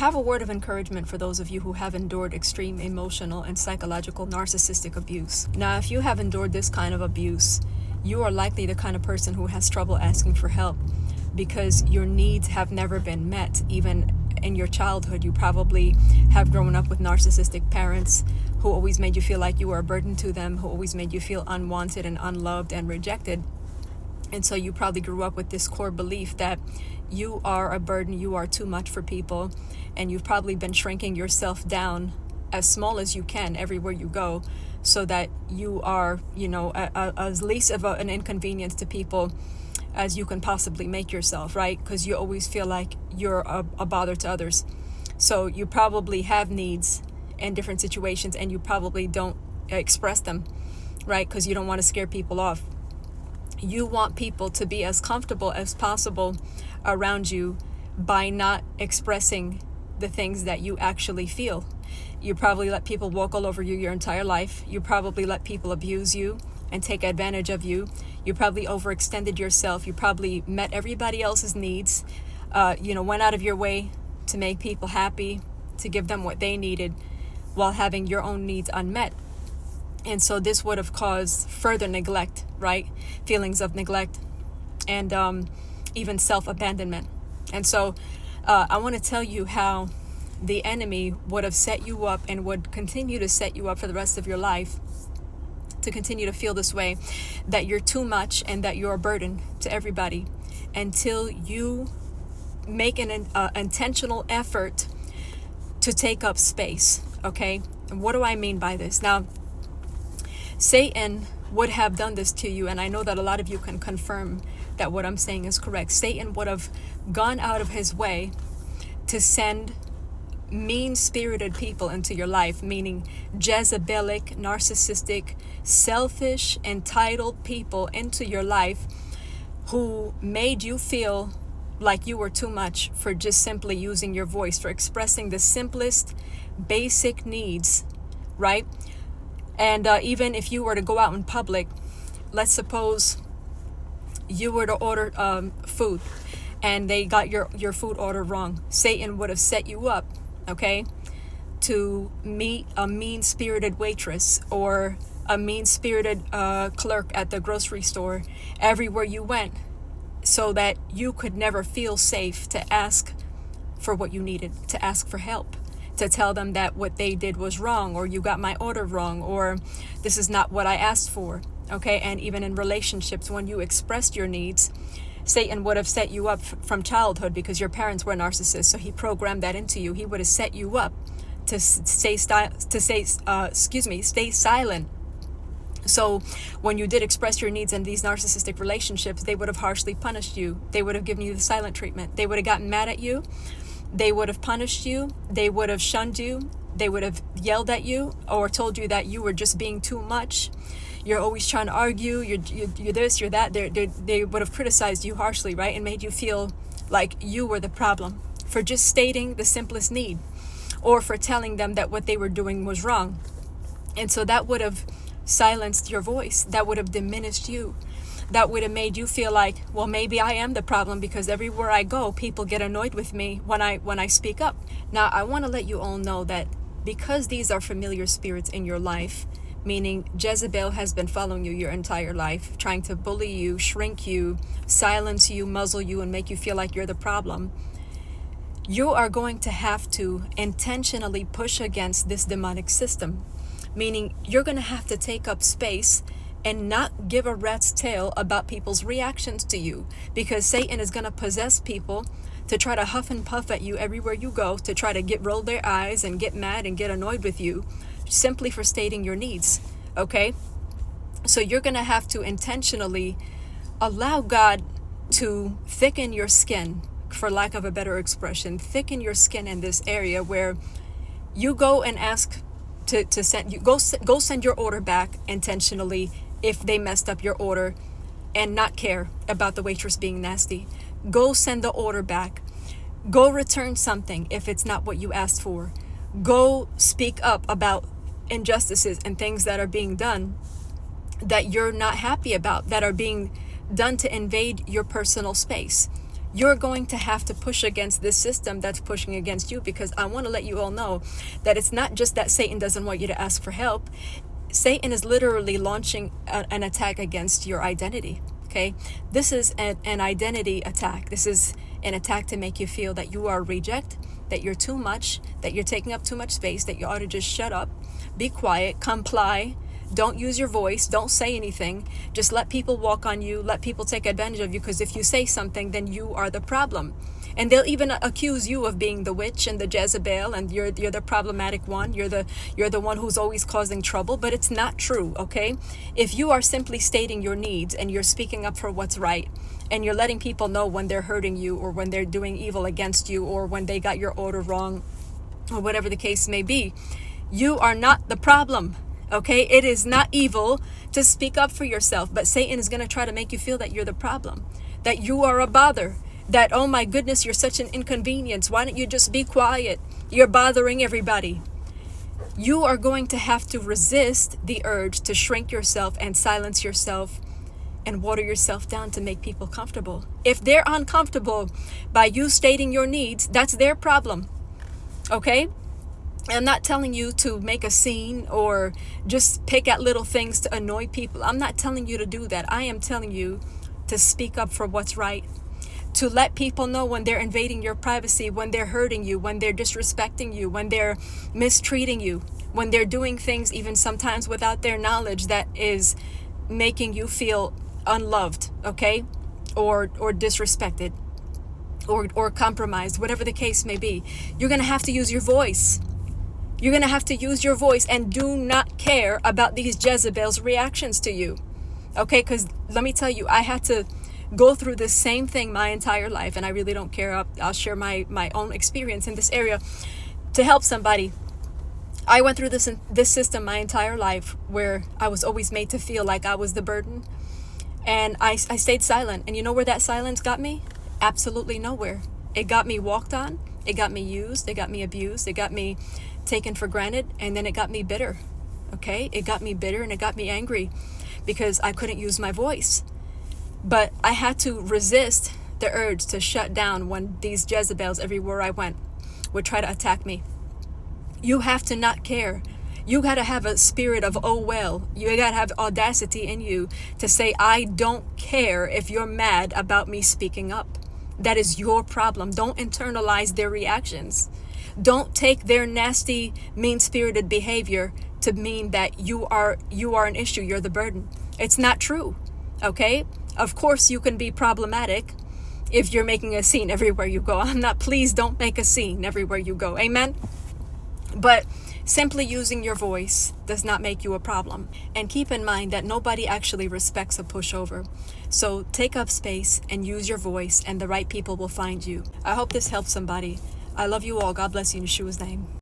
have a word of encouragement for those of you who have endured extreme emotional and psychological narcissistic abuse. Now, if you have endured this kind of abuse, you are likely the kind of person who has trouble asking for help because your needs have never been met. Even in your childhood, you probably have grown up with narcissistic parents who always made you feel like you were a burden to them, who always made you feel unwanted and unloved and rejected. And so you probably grew up with this core belief that you are a burden, you are too much for people, and you've probably been shrinking yourself down as small as you can everywhere you go so that you are, as least of an inconvenience to people as you can possibly make yourself, right? Because you always feel like you're a bother to others. So you probably have needs in different situations and you probably don't express them, right? Because you don't want to scare people off. You want people to be as comfortable as possible around you by not expressing the things that you actually feel. You probably let people walk all over you your entire life. You probably let people abuse you and take advantage of you. You probably overextended yourself. You probably met everybody else's needs, went out of your way to make people happy, to give them what they needed while having your own needs unmet. And so this would have caused further neglect, right? Feelings of neglect and even self-abandonment. And so I want to tell you how the enemy would have set you up and would continue to set you up for the rest of your life to continue to feel this way, that you're too much and that you're a burden to everybody until you make an intentional effort to take up space, okay? And what do I mean by this? Now, Satan would have done this to you, and I know that a lot of you can confirm that what I'm saying is correct. Satan would have gone out of his way to send mean-spirited people into your life, meaning Jezebelic, narcissistic, selfish, entitled people into your life who made you feel like you were too much for just simply using your voice, for expressing the simplest, basic needs, right? And even if you were to go out in public, let's suppose you were to order food and they got your food order wrong. Satan would have set you up, okay, to meet a mean-spirited waitress or a mean-spirited clerk at the grocery store everywhere you went so that you could never feel safe to ask for what you needed, to ask for help, to tell them that what they did was wrong, or you got my order wrong, or this is not what I asked for, okay? And even in relationships, when you expressed your needs, Satan would have set you up from childhood because your parents were narcissists, so he programmed that into you. He would have set you up to stay silent. So when you did express your needs in these narcissistic relationships, they would have harshly punished you. They would have given you the silent treatment. They would have gotten mad at you. They would have punished you. They would have shunned you. They would have yelled at you or told you that you were just being too much. You're always trying to argue. You're this, you're that. They would have criticized you harshly, right? And made you feel like you were the problem for just stating the simplest need or for telling them that what they were doing was wrong. And so that would have silenced your voice. That would have diminished you. That would have made you feel like, well, maybe I am the problem because everywhere I go, people get annoyed with me when I speak up. Now, I want to let you all know that because these are familiar spirits in your life, meaning Jezebel has been following you your entire life, trying to bully you, shrink you, silence you, muzzle you, and make you feel like you're the problem, you are going to have to intentionally push against this demonic system. Meaning you're going to have to take up space and not give a rat's tail about people's reactions to you, because Satan is going to possess people to try to huff and puff at you everywhere you go, to try to roll their eyes and get mad and get annoyed with you simply for stating your needs, okay? So you're going to have to intentionally allow God to thicken your skin, for lack of a better expression, thicken your skin in this area where you go and ask to send you go send your order back intentionally if they messed up your order and not care about the waitress being nasty. Go send the order back. Go return something if it's not what you asked for. Go speak up about injustices and things that are being done that you're not happy about, that are being done to invade your personal space. You're going to have to push against this system that's pushing against you, because I want to let you all know that it's not just that Satan doesn't want you to ask for help. Satan is literally launching an attack against your identity. Okay, this is an identity attack. This is an attack to make you feel that you are a reject, that you're too much, that you're taking up too much space, that you ought to just shut up, be quiet, comply. Don't use your voice. Don't say anything. Just let people walk on you. Let people take advantage of you, because if you say something, then you are the problem. And they'll even accuse you of being the witch and the Jezebel, and you're the problematic one. You're the one who's always causing trouble. But it's not true, okay? If you are simply stating your needs and you're speaking up for what's right, and you're letting people know when they're hurting you, or when they're doing evil against you, or when they got your order wrong, or whatever the case may be, you are not the problem. Okay, it is not evil to speak up for yourself, but Satan is going to try to make you feel that you're the problem, that you are a bother, that, oh my goodness, you're such an inconvenience. Why don't you just be quiet? You're bothering everybody. You are going to have to resist the urge to shrink yourself and silence yourself and water yourself down to make people comfortable. If they're uncomfortable by you stating your needs, that's their problem. Okay? I'm not telling you to make a scene or just pick at little things to annoy people. I'm not telling you to do that. I am telling you to speak up for what's right, to let people know when they're invading your privacy, when they're hurting you, when they're disrespecting you, when they're mistreating you, when they're doing things even sometimes without their knowledge that is making you feel unloved, okay, or disrespected, or compromised, whatever the case may be. You're going to have to use your voice. You're going to have to use your voice, and do not care about these Jezebel's reactions to you. Okay, because let me tell you, I had to go through this same thing my entire life, and I really don't care. I'll share my own experience in this area to help somebody. I went through this system my entire life, where I was always made to feel like I was the burden. And I stayed silent. And you know where that silence got me? Absolutely nowhere. It got me walked on. It got me used. It got me abused. It got me taken for granted. And then it got me bitter. Okay? It got me bitter, and it got me angry because I couldn't use my voice. But I had to resist the urge to shut down when these Jezebels everywhere I went would try to attack me. You have to not care. You got to have a spirit of, oh well. You got to have audacity in you to say, I don't care if you're mad about me speaking up. That is your problem. Don't internalize their reactions. Don't take their nasty, mean-spirited behavior to mean that you are an issue. You're the burden. It's not true. Okay? Of course you can be problematic if you're making a scene everywhere you go. Please don't make a scene everywhere you go. Amen? But simply using your voice does not make you a problem. And keep in mind that nobody actually respects a pushover. So take up space and use your voice, and the right people will find you. I hope this helps somebody. I love you all. God bless you in Yeshua's name.